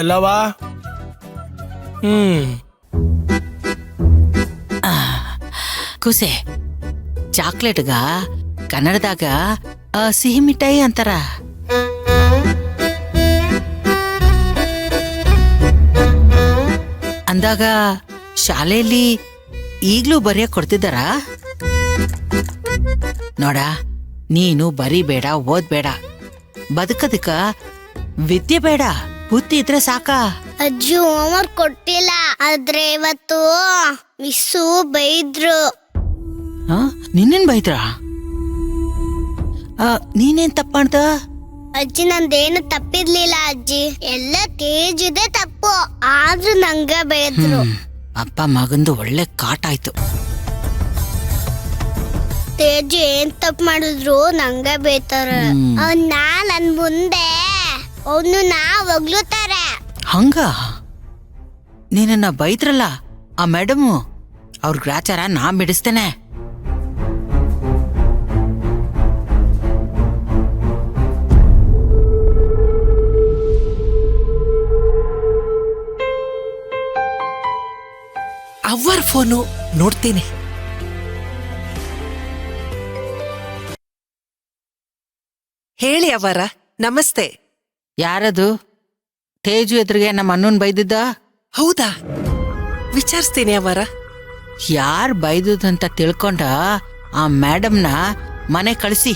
ಎಲ್ಲವಾ ಕುಸೆ ಚಾಕ್ಲೇಟ್ಗ ಕನ್ನಡದಾಗ ಸಿಹಿ ಮಿಠಾಯಿ ಅಂತಾರ. ಅಂದಾಗ ಶಾಲೆಯಲ್ಲಿ ಈಗ್ಲೂ ಬರೆಯಕ್ ಕೊಡ್ತಿದ್ದಾರ? ನೋಡ, ನೀನು ಬರಿಬೇಡ, ಓದ್ಬೇಡ, ಬದುಕದಕ್ಕ ವಿದ್ಯೆ ಬೇಡ, ಬುದ್ಧಿ ಇದ್ರೆ ಸಾಕ. ಅಜ್ಜಿ ಹೋಮ್ವರ್ಕ್ ಕೊಟ್ಟಿಲ್ಲ, ಆದ್ರೆ ಇವತ್ತು ಮಿಸ್ಸು ಬೈದ್ರು. ನಿನ್ನೇನ್ ಬೈದ್ರ? ನೀನೇನ್ ತಪ್ಪ ಮಾಡ್ದ? ಅಜ್ಜಿ ನಂದೇನು ತಪ್ಪಿರ್ಲಿಲ್ಲ ಅಜ್ಜಿ, ಎಲ್ಲ ತೇಜಿದೆ ತಪ್ಪು, ಆದ್ರೂ ನಂಗ ಬೈದ್ರು. ಅಪ್ಪ ಮಗಂದು ಒಳ್ಳೆ ಕಾಟ ಆಯ್ತು. ತೇಜು ಏನ್ ತಪ್ಪು ಮಾಡಿದ್ರು ನಂಗ ಬೈತಾರ. ಅವ್ನ ನನ್ ಮುಂದೆ ಅವನು ಹೊಗ್ಲುತ್ತಾರೆ. ಹಂಗ ನೀನನ್ನ ಬೈದ್ರಲ್ಲ ಆ ಮೇಡಮು, ಅವ್ರ ಗ್ರಾಚಾರ ನಾ ಬಿಡಿಸ್ತೇನೆ. ಅವ್ವರ ಫೋನು ನೋಡ್ತೀನಿ. ಹೇಳಿ ಅವರ. ನಮಸ್ತೆ. ಯಾರದು? ತೇಜು ಎದುರಿಗೆ ನಮ್ಮ ಅಣ್ಣನ್ ಬೈದಿದ್ದ? ಹೌದಾ? ವಿಚಾರಿಸ್ತೀನಿ ಅವರ. ಯಾರ್ ಬೈದುದಂತ ತಿಳ್ಕೊಂಡ ಆ ಮೇಡಮ್ನ ಮನೆ ಕಳಿಸಿ.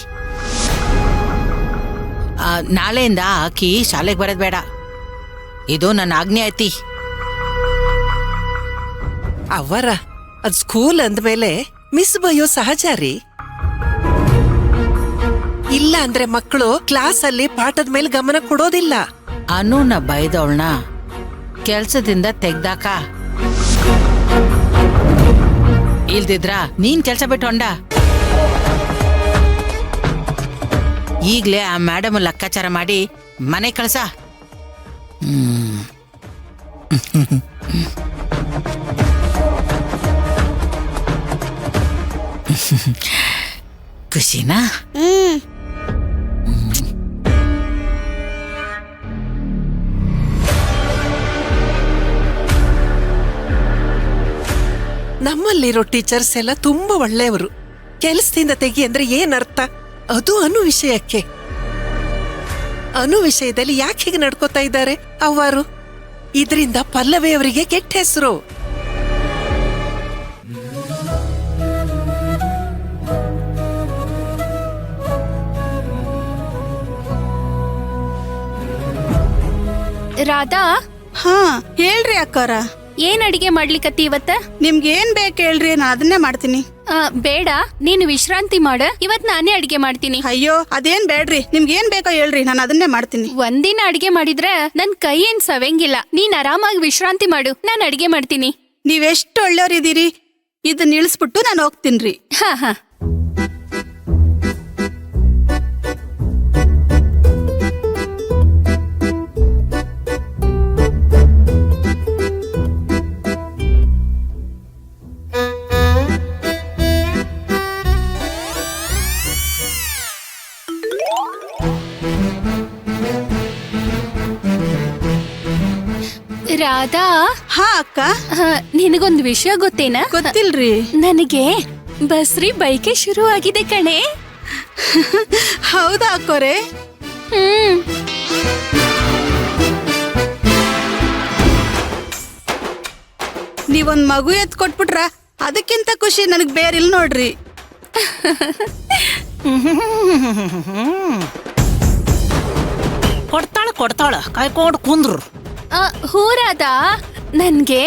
ನಾಳೆಯಿಂದ ಆಕಿ ಶಾಲೆಗೆ ಬರೋದ್ ಬೇಡ, ಇದು ನನ್ನ ಆಜ್ಞೆ ಐತಿ. ಅವರ, ಅದ್ ಸ್ಕೂಲ್ ಅಂದ್ಮೇಲೆ ಮಿಸ್ ಬಯ್ಯೋ ಸಹಜ ರೀ. ಇಲ್ಲ ಅಂದ್ರೆ ಮಕ್ಕಳು ಕ್ಲಾಸ್ ಅಲ್ಲಿ ಪಾಠದ ಮೇಲೆ ಗಮನ ಕೊಡೋದಿಲ್ಲ. ಅನುನ ಬೈದವಳನ್ನ ಕೆಲ್ಸದಿಂದ ತೆಗ್ದಾಕ. ಇಲ್ದಿದ್ರ ನೀನ್ ಕೆಲ್ಸ ಬಿಟ್ಟು ಹೊಂಡ. ಈಗ್ಲೇ ಆ ಮೇಡಮ್ ಲೆಕ್ಕಾಚಾರ ಮಾಡಿ ಮನೆ ಕಳ್ಸ. ಖುಷಿನಾ? ನಮ್ಮಲ್ಲಿರೋ ಟೀಚರ್ಸ್ ಎಲ್ಲ ತುಂಬಾ ಒಳ್ಳೆಯವರು. ಕೆಲಸದಿಂದ ತೆಗಿ ಅಂದ್ರೆ ಏನರ್ಥ? ಅದು ಅನು ವಿಷಯಕ್ಕೆ. ಅನು ವಿಷಯದಲ್ಲಿ ಯಾಕೆ ಹೀಗೆ ನಡ್ಕೋತಾ ಇದ್ದಾರೆ ಅವರು? ಇದರಿಂದ ಪಲ್ಲವಿ ಅವರಿಗೆ ಕೆಟ್ಟ ಹೆಸರು. ರಾಧಾ. ಹಾ ಹೇಳ್ರಿ ಅಕ್ಕಾರ. ಏನ್ ಅಡಿಗೆ ಮಾಡ್ಲಿಕತ್ತಿ ಇವತ್ತ? ನಿಮ್ಗೆ ಏನ್ ಬೇಕು ಹೇಳ್ರಿ, ನಾ ಅದನ್ನೇ ಮಾಡ್ತೀನಿ. ಬೇಡ, ನೀನು ವಿಶ್ರಾಂತಿ ಮಾಡ, ಇವತ್ ನಾನೇ ಅಡಿಗೆ ಮಾಡ್ತೀನಿ. ಅಯ್ಯೋ ಅದೇನ್ ಬೇಡ್ರಿ, ನಿಮ್ಗೆ ಏನ್ ಬೇಕೋ ಹೇಳ್ರಿ, ನಾನು ಅದನ್ನೇ ಮಾಡ್ತೀನಿ. ಒಂದಿನ ಅಡಿಗೆ ಮಾಡಿದ್ರೆ ನನ್ ಕೈ ಏನ್ ಸವೆಂಗಿಲ್ಲ. ನೀನ್ ಆರಾಮಾಗಿ ವಿಶ್ರಾಂತಿ ಮಾಡು, ನಾನ್ ಅಡಿಗೆ ಮಾಡ್ತೀನಿ. ನೀವೆಷ್ಟು ಒಳ್ಳೆಯವ್ರಿದ್ದೀರಿ. ಇದನ್ನ ಇಳಿಸ್ಬಿಟ್ಟು ನಾನು ಹೋಗ್ತೀನ್ರಿ. ಹಾ ಹಾ. ರಾಧಾ. ಹಾ ಅಕ್ಕ. ನಿನಗೊಂದು ವಿಷಯ ಗೊತ್ತೇನಾ? ಗೊತ್ತಿಲ್ರಿ. ನನಗೆ ಬಸ್ರಿ ಬೈಕೆ ಶುರು ಆಗಿದೆ ಕಣೆ. ಹೌದಾ ಅಕ್ಕೋರೆ? ನೀವೊಂದ್ ಮಗು ಎತ್ ಕೊಟ್ಬಿಟ್ರ ಅದಕ್ಕಿಂತ ಖುಷಿ ನನಗ್ ಬೇರಿಲ್ ನೋಡ್ರಿ. ಕೊಡ್ತಾಳ ಕಾಯ್ಕೊಂಡು ಕುಂದ್ರು. ಹೂರಾದ, ನನ್ಗೆ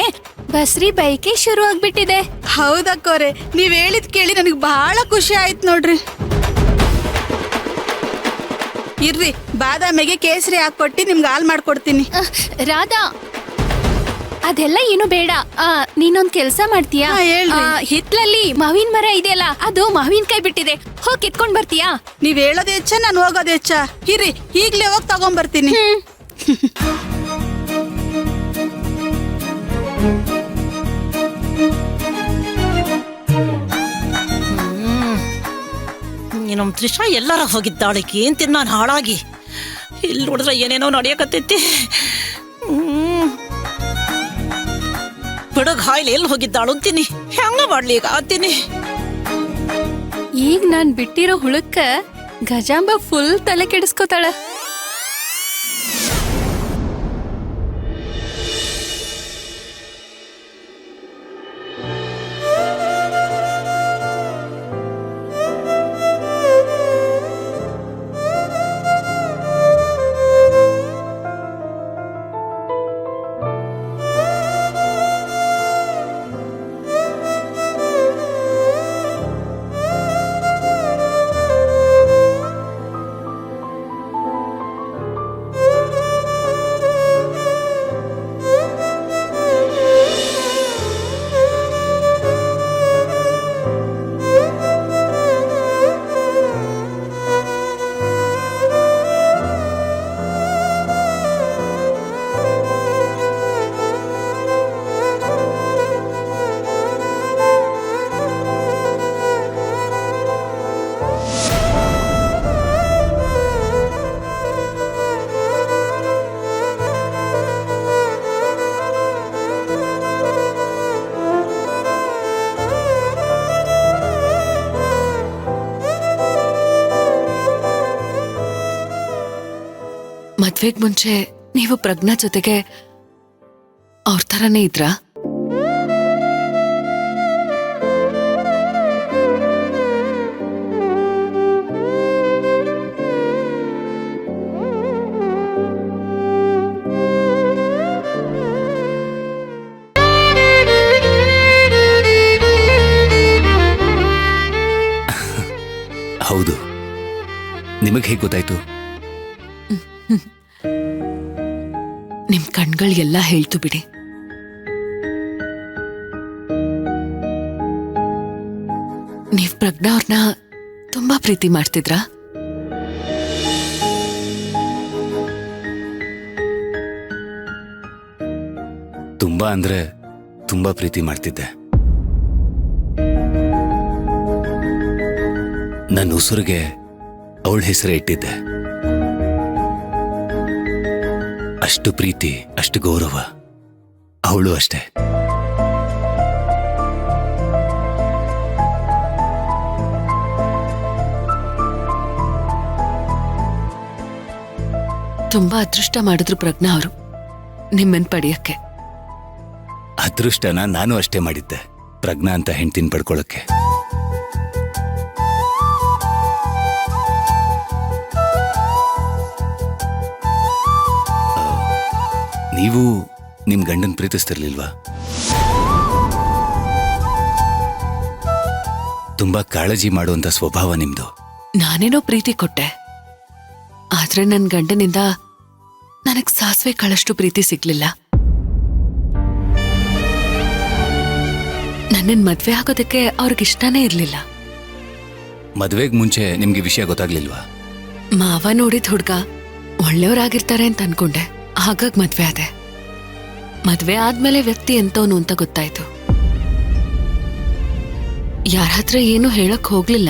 ಬಸ್ರಿ ಬೈಕೆ ಶುರು ಆಗ್ಬಿಟ್ಟಿದೆ. ಹೌದಕ್ಕೋರೆ, ನೀವ್ ಹೇಳಿದ್ ಕೇಳಿ ನನಗ್ ಬಹಳ ಖುಷಿ ಆಯ್ತು ನೋಡ್ರಿ. ಇರ್ರಿ, ಬಾದಾಮಿಗೆ ಕೇಸರಿ ಹಾಕೊಟ್ಟಿ ನಿಮ್ಗೆ ಹಾಲ್ ಮಾಡ್ಕೊಡ್ತೀನಿ. ರಾಧಾ, ಅದೆಲ್ಲ ಏನು ಬೇಡ. ನೀನೊಂದ್ ಕೆಲ್ಸ ಮಾಡ್ತೀಯಾ? ಹಿತ್ಲಲ್ಲಿ ಮಾವಿನ ಮರ ಇದೆಯಲ್ಲ, ಅದು ಮಾವಿನಕಾಯಿ ಬಿಟ್ಟಿದೆ, ಹೋಗಿ ಕಿತ್ಕೊಂಡ್ ಬರ್ತೀಯಾ? ನೀವ್ ಹೇಳೋದ್ ಹೆಚ್ಚ, ನಾನು ಹೋಗೋದ್ ಹೆಚ್ಚ. ಇರ್ರಿ, ಈಗ್ಲೇ ಹೋಗಿ ತಗೊಂಡ್ಬರ್ತೀನಿ. ನಮ್ಮ ತ್ರಿಷಾ ಎಲ್ಲಾರ ಹೋಗಿದ್ದಾಳಿಕೆ ಅಂತೀನಿ ನಾನು ಹಾಳಾಗಿ. ಇಲ್ಲಿ ನೋಡಿದ್ರೆ ಏನೇನೋ ನಡೆಯಕತ್ತೈತಿ. ಬಿಡುಗ ಹಾಯ್ಲಿ ಎಲ್ಲಿ ಹೋಗಿದ್ದಾಳು ಅಂತೀನಿ. ಹೆಂಗ ಮಾಡ್ಲಿ ಈಗ ಅಂತೀನಿ. ಈಗ ನಾನ್ ಬಿಟ್ಟಿರೋ ಹುಳಕ್ಕ ಗಜಾಂಬ ಫುಲ್ ತಲೆ ಕೆಡಿಸ್ಕೋತಾಳ. ಮದ್ವೆಗ್ ಮುಂಚೆ ನೀವು ಪ್ರಜ್ಞಾ ಜೊತೆಗೆ ಅವ್ರ ಥರನೇ ಇದ್ರಾ? ಹೌದು. ನಿಮಗೆ ಹೇಗೆ ಗೊತ್ತಾಯ್ತು? ನಿಮ್ ಕಣ್ಗಳಿಗೆಲ್ಲ ಹೇಳ್ತು ಬಿಡಿ. ನೀವ್ ಪ್ರಜ್ಞಾ ಅವ್ರನ್ನ ತುಂಬಾ ಪ್ರೀತಿ ಮಾಡ್ತಿದ್ರಾ? ತುಂಬಾ ಅಂದ್ರೆ ತುಂಬಾ ಪ್ರೀತಿ ಮಾಡ್ತಿದ್ದೆ. ನನ್ನ ಉಸುರಿಗೆ ಅವಳ ಹೆಸರೇ ಇಟ್ಟಿದ್ದೆ. ಅಷ್ಟು ಪ್ರೀತಿ, ಅಷ್ಟು ಗೌರವ. ಅವಳು ಅಷ್ಟೇ. ತುಂಬಾ ಅದೃಷ್ಟ ಮಾಡಿದ್ರು ಪ್ರಜ್ಞಾ ಅವರು ನಿಮ್ಮನ್ ಪಡೆಯಕ್ಕೆ. ಅದೃಷ್ಟನ ನಾನು ಅಷ್ಟೇ ಮಾಡಿದ್ದೆ, ಪ್ರಜ್ಞಾ ಅಂತ ಹೆಂಡ್ತಿನ ಪಡ್ಕೊಳ್ಳಕ್ಕೆ. ನೀವು ನಿಮ್ ಗಂಡನ್ ಪ್ರೀತಿಸ್ತಿರ್ಲಿಲ್ವಾ? ತುಂಬಾ ಕಾಳಜಿ ಮಾಡುವಂತ ಸ್ವಭಾವ ನಿಮ್ದು. ನಾನೇನೋ ಪ್ರೀತಿ ಕೊಟ್ಟೆ, ಆದ್ರೆ ನನ್ ಗಂಡನಿಂದ ನನಗ್ ಸಾಸಿವೆ ಕಾಳಷ್ಟು ಪ್ರೀತಿ ಸಿಗ್ಲಿಲ್ಲ. ನನ್ನನ್ ಮದ್ವೆ ಆಗೋದಕ್ಕೆ ಅವ್ರಿಗಿಷ್ಟನೇ ಇರ್ಲಿಲ್ಲ. ಮದ್ವೆಗ್ ಮುಂಚೆ ನಿಮ್ಗೆ ವಿಷಯ ಗೊತ್ತಾಗ್ಲಿಲ್ವಾ? ಮಾವ ನೋಡಿದ ಹುಡ್ಗ ಒಳ್ಳೆಯವರಾಗಿರ್ತಾರೆ ಅಂತ ಅನ್ಕೊಂಡೆ. ಹಾಗಾಗಿ ಮದ್ವೆ ಆದೆ. ಮದ್ವೆ ಆದ್ಮೇಲೆ ವ್ಯಕ್ತಿ ಎಂತವನು ಅಂತ ಗೊತ್ತಾಯ್ತು. ಯಾರ ಹತ್ರ ಏನು ಹೇಳಕ್ ಹೋಗ್ಲಿಲ್ಲ.